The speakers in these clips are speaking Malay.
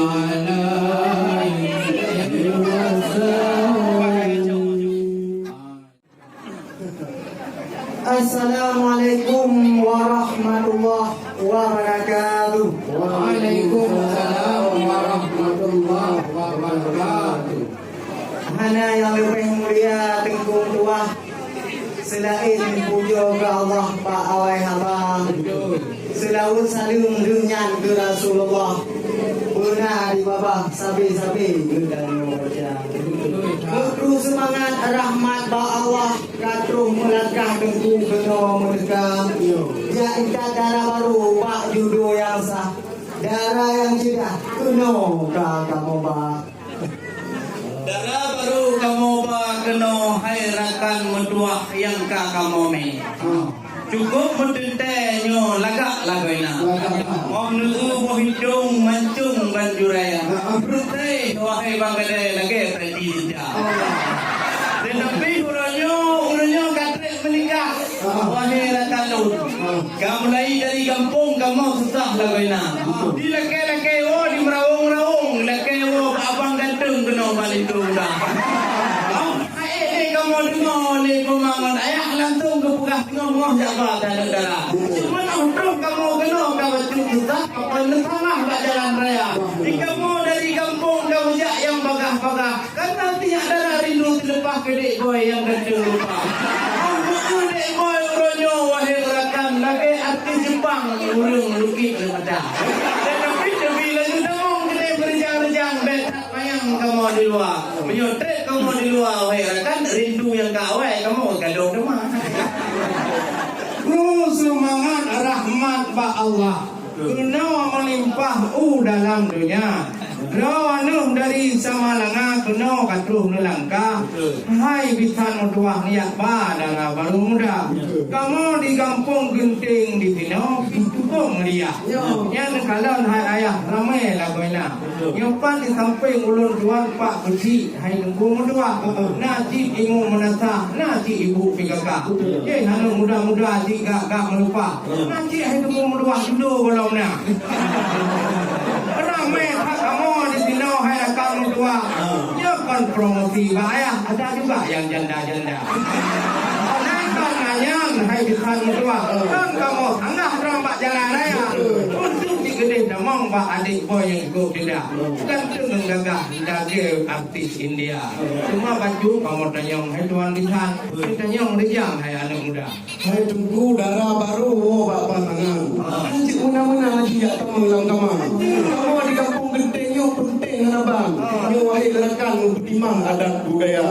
Assalamualaikum warahmatullahi wabarakatuh. Waalaikumsalam warahmatullahi wabarakatuh. Hana yang lebih mulia tengkung tua selain puja ke Allah Pak Awai Haba. Selawat saling dunyan ke Rasulullah. Benar di bawah sabi-sabi gedang wajah. Kekru semangat rahmat Pak Allah katruh melangkah tengkung kena merdeka. Ya ika darah baru Pak judo yang sah. Darah yang sudah kena kamu Pak. Darah baru kamu Pak kena hairakan menduah yang kamu me. Cukup mendentenyo lagak lagana. Mau nulu mau hidung mancung banjuraya. Berhenti wahai bangkade lagi preti dia. Dan tapi uranyo katrek menikah. Wahai rakalut. Kamu mulai dari kampung kamu susah lagana. Di laki-laki di merawung-rawung laki abang ganteng kena balik tu dah. Kamu dengar ni pemangan ayah langsung ke pegah tengah jaga dan darah. Mana untuk kamu kena kamu susah apa lentanglah kat jalan raya. Di kamu dari kampung kamu jak yang bagah-bagah. Kan nanti ada rindu terlepas ke dek boy yang kecil lupa. Oh, dek boy uronyo wahai rakan lagi arti Jepang urung lukis lemada. Dan tapi lagi tanggung kita berjang-jang betak payang kamu di luar. Menyotret kamu di luar wahai rakan rindu yang kawai kamu gadong demah. Semangat rahmat Pak Allah kena melimpah dalam dunia. Nuh dari samalanga kena katruh nelangkah. Hai bisan utuah niat pada baru muda. Kamu di kampung genting di Tino Pitupong dia. Yang kalau hai ayah ramai lagunya. Nyopan di samping ulun tuan Pak Besi. Hai nunggu mudua. Nasi ingu menasah. Nasi ibu pigaka. Ye hanu muda-muda jika gak melupa. Nasi hai nunggu mudua dulu belum nak. Ramai tak kamu di sini hai kamu tua. Ya kan promosi bahaya. Ada juga yang janda-janda. Naikan ayam hai bisan tua. Kan kamu anggap rampak jalan raya. Untuk digede damang pak adik boy yang ikut tidak. Ganteng gagah dari artis India. Cuma baju kamu tanyong hai tuan bisan. Tanyong rejang hai anak muda. Hai tunggu darah baru bapak tangan. Anjir mana-mana dia tamu lang kamar. Kamu di kampung genting yo penting abang. Yo wahai rekan bertimang adat budaya.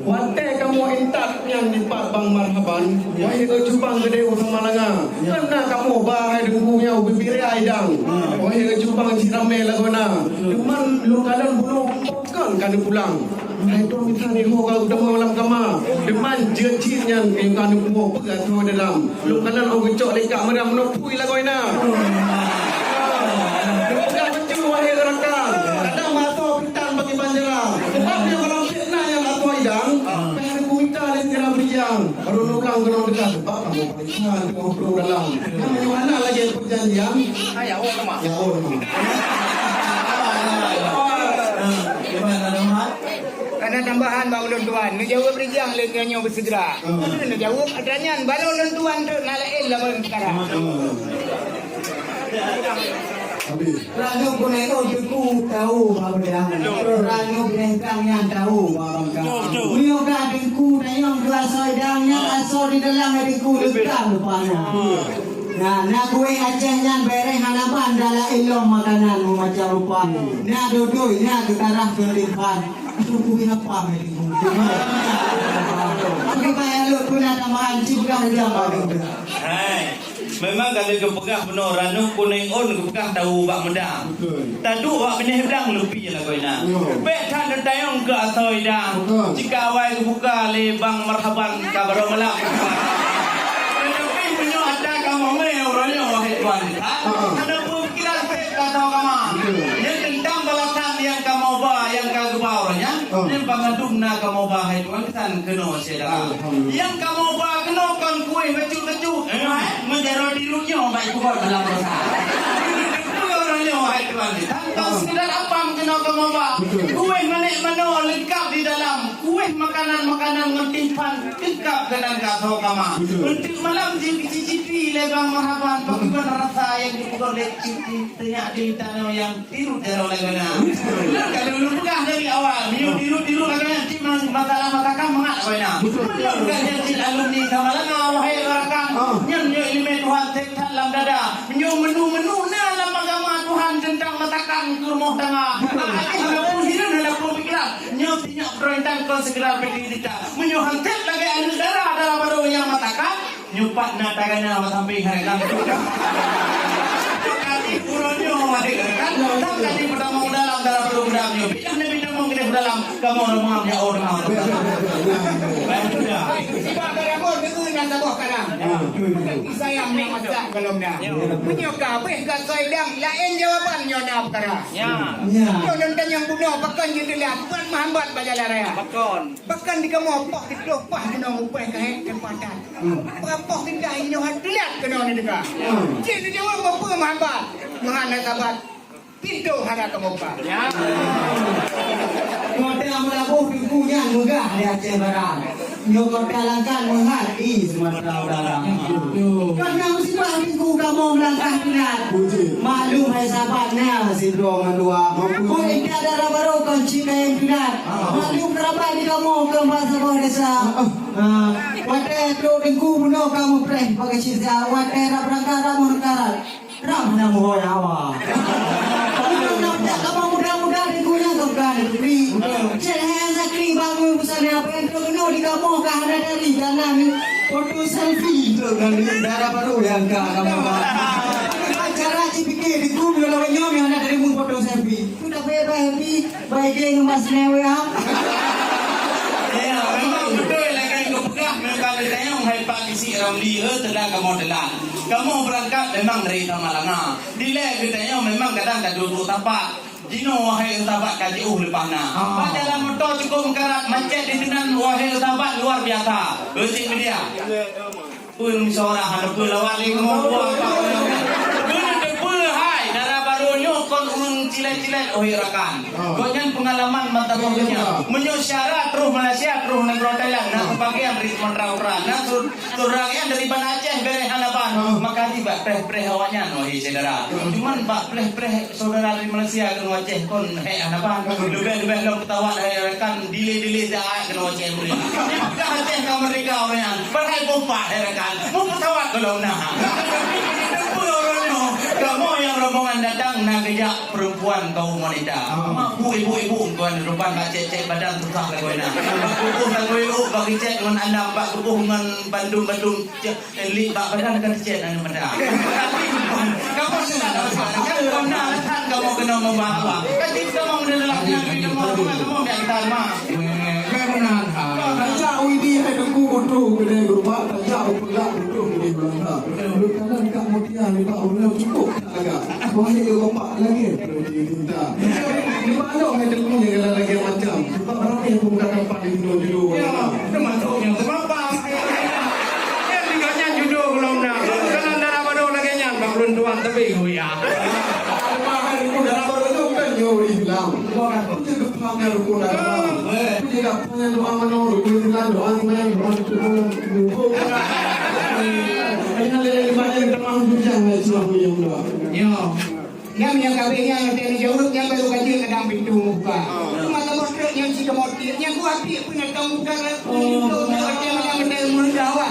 Wate kamu entak yang di Pak Bang Marhaban. Wahai ke Jubang gede sama langa. Mana kamu bahai dengunya bibir aidang. Wahai ke Jubang cirame lagona. Cuman lu kadang bunuh kan pulang. Hai tu minta ni ho kau dah malam kama. Depan jecirnya yang kan mo pegat tu dalam. Lu kadang au gecok lekak merah menopui lagoina. Bukan betul wahai rakan. Kadang masuk pintan bagi banjara. Sebab dia kalau fitnah yang atau idang, pengen kuita dan kena beriang. Baru ulang kena dekat sebab kamu pernah ngobrol dalam. Kamu mana lagi perjanjian? Ya Allah. Ya Allah. Gimana Rahmat? Karena tambahan bang ulun tuan, menjawab rijang lengannya bersegera. Menjawab adanya baru ulun tuan tu nalain lah sekarang. Ranu kuneko juku tahu apa dia. Ranu kunekang yang tahu apa dia. Beliau kadengku nayong dua soidangnya asal di dalam hatiku lekang lupanya. Nah gue Aceh yang bereng hanapan dalam ilmu makanan macam rupa. Nah duduk nah ketarah berlimpah. Tubuh apa mediku. Oke bayar lu guna tambahan juga dia baru. Hai. Memang kalau kepegah benar ranu kuning on kepegah tahu bak medang. Tadu bak benih bedang lebih lah kau nak. Betan tayong ke asal idang. Jika awal buka lebang marhaban kabar malam. Tetapi punya ada kamu meh orangnya wahai tuan. Ada pemikiran kata kamu. Yang tentang balasan yang kamu bawa yang kau bawa orangnya. Yang pangadumna kamu bawa hai tuan kan kena sedang. Yang kamu bawa kena kan kue becu-becu. Menjadi diruknya baik kuat dalam rasa. Itu orangnya wahai tuan. Tahu sudah kamu pak. Kue manik mano lengkap di dalam. Kue makanan-makanan ngetipan lengkap dengan kau kamu. Untuk malam cicipi lebang mahaban. Bagaimana rasa yang dipukul cici ternyata di tanah yang tiru teroleh guna. Kalau dulu pegah dari awal, tiru katanya cuma masalah matakan mengat koina. Bukan yang alumni kamalana wahai rakan. Nyo ilmu Tuhan tetap dalam dada. Nyo menu dalam agama Tuhan tentang matakan ke rumah tengah. Walaupun hidup dalam pemikiran, nyo tinyak perintah kau segera berdiri. Menyo hantar lagi air darah baru yang matakan. Nyupat natagana sampai harakan. Kali puronyo adik kan. Tak kali pertama dalam program nyo. Bidang mau kita dalam kamu orang ya orang. Sebab kamu dengan sabah kalam. Saya ambil masak kalau dah. Menyokap kat soidang lain jawapan nyo nak perkara. Ya. Nyo nonton yang bunuh pakan je dia bukan mahambat bajalan raya. Pakan di kamu apa di kelopak kena upah ke tempatan. Apa tidak nyo hadilat kena ni dekat. Jadi jawab apa mahambat. Mahana sabat. Pintu hara kamu pak. Ya. Kota melabuh pintunya megah di Aceh Barat. Nyo kota langkan menghad di Sumatera Utara. Karena musibah minggu kamu melangkah pinat. Maklum hai sahabatnya sindrom dua. Kau ini ada baru kunci kain pinat. Maklum berapa di kamu ke bahasa desa. Wate tu minggu bunuh kamu preh pakai sisa. Wate rabrangkara munkarat. Ram nama hoyawa. Kamu mudah-mudah digunya kan diberi. Jangan sakri bangun busana apa yang terkena di kamu kahana dari karena foto selfie itu kan darah baru yang kamu. Cara dipikir di grup kalau nyom yang ada dari foto selfie. Sudah happy baik yang mas newe ya. Ya, memang betul lagi kau pegah memang ditanya hai Pak isi Ramli telah kamu telah. Kamu berangkat memang dari Tamalanga. Dile ditanya memang kadang tak duduk tapak. Dino wahai tapak kaji lepana. Pada dalam motor cukup mengkarat macet di tenan wahai tapak luar biasa. Bersih media. Pun seorang hendak pelawali kamu buat apa? Kon urung cilet-cilet rakan. Gojan pengalaman mata pokoknya. Menyusyarat terus Malaysia terus negara Thailand. Nah sebagian dari Sumatera Utara. Nah suragian dari Banda Aceh beres halapan. Makasih Pak preh-preh awaknya wahai saudara. Cuman Pak preh-preh saudara dari Malaysia ke Aceh kon halapan. Lebih-lebih kalau ketawa rakan dile-dile dah ke Aceh mulia. Dah Aceh ke mereka orangnya. Perhai pompa rakan. Mau ketawa kalau nah. Kamu yang rombongan datang nak kejak perempuan kaum wanita. Ibu-ibu tuan rupan nak cek badan susah lah kau nak. Kukuh tak kau bagi cek dengan anda pak kukuh dengan bandung lik pak badan akan cek dengan badan. Kamu sudah kan kau nak kan kamu kena membawa. Kasi kamu mendalam yang kamu yang terima. Kemudian, jauh ini ada kuku kedai rumah, jauh pulang itu di belakang. Kalau kemudian kita ulang cukup agak, wahai bapak lagi bercinta. Di mana ada punya kalau lagi macam, sebab berapa yang menggunakan paling dulu. Termasuk yang berapa? Yang tinggalnya judul belum nak. Kalau darah baru lagi yang bangun tuan tapi ya. Mahal itu darah baru itu kan nyori bilang. Aku juga panggil pun ada. Jika punya doa menurut kita doa yang itu ayah lele pada terang hujan suami yang doa. Yang kawin yang dari jauh yang baru kaji kadang pintu muka. Cuma kamu truk yang si kamu yang gua api punya kamu kan pintu yang ada mendawa.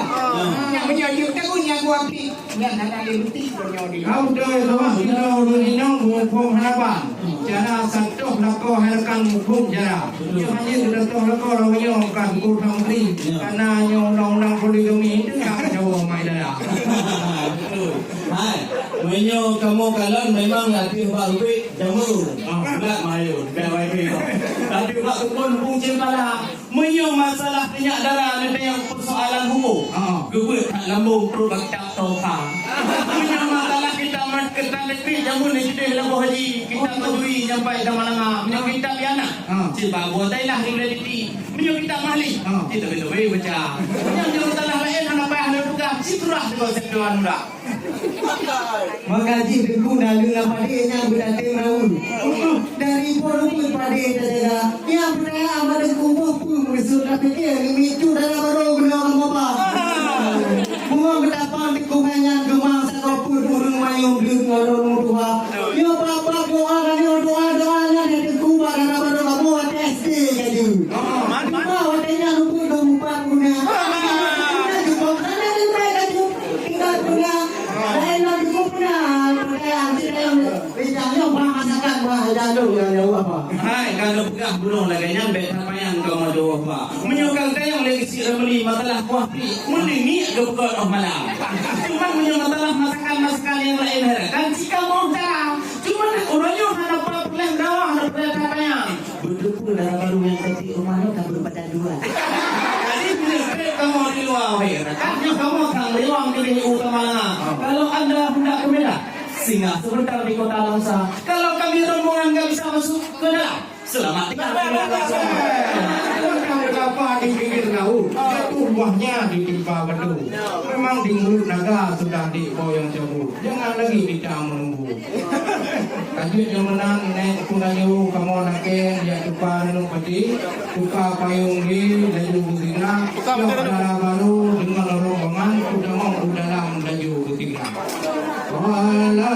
Yang menyajuk takun yang gua api yang ada lebih bernyodi. Kau dah sama kita udah hukum harapan. Jana satu lako harakan hukum jana. Hanya sudah tahu lako lawannya kan kurang beri. Karena yang undang-undang poligami itu yang jauh mai dah. Hai, menyo kamu kalau memang latih baru jamu, enggak mayu, enggak mayu. Tapi pak pun punci pala. Menyo masalah minyak darah ada yang persoalan hukum. Gebut lambung perut bakal toka. Menyo masalah kita kita lebih jamu ni kita lampu haji kita peduli sampai Tamalanga. Menyo kita liana. Sebab buat lah reality. Menyo kita mahli. Kita betul baca. Menyo masalah lain anak payah ada juga. Siturah dengan sekdoan muda. Mengaji dengan dengan padanya berdatang raun dari puluh kita jaga. Yang percaya amat dan kumpul pun bersurat fikir. Micu dalam baru guna apa? Bunga betapa tikungannya gemang sakopur burung mayung belum ngorong tua. Ya bapa doa kan doanya dari kubah dalam baru kamu tes jadi. Mana watenya lupa lupa punya. Hai, kalau pegah burung laganya bet tapayang kau madu apa. Menyokang tayang lagi si remeli matalah kuah pi. Mendini ke pegah oh malam. Cuma punya masalah masakan yang lain harakan jika mau dalam. Cuma orangnya ada problem dawa ada problem tapayang. Betul pun dalam baru yang kecil rumahnya tak berpada dua. Jadi bila kamu di luar kan kamu akan lewang di utama. Kalau anda hendak ke Medan singgah sebentar di kota Langsa. Kalau kami rombongan nggak bisa masuk ke dalam, selamat tinggal di Langsa. Kamu apa di pinggir kau? Jatuh buahnya di timpa batu. Memang di mulut naga sudah diboyong jauh. Jangan lagi kita menunggu. Lanjut yang menang naik kundayu kamu anaknya dia tupa nung peti, tupa payung di laju butina. Yang adalah baru dengan rombongan udah mau dalam laju butina. Wala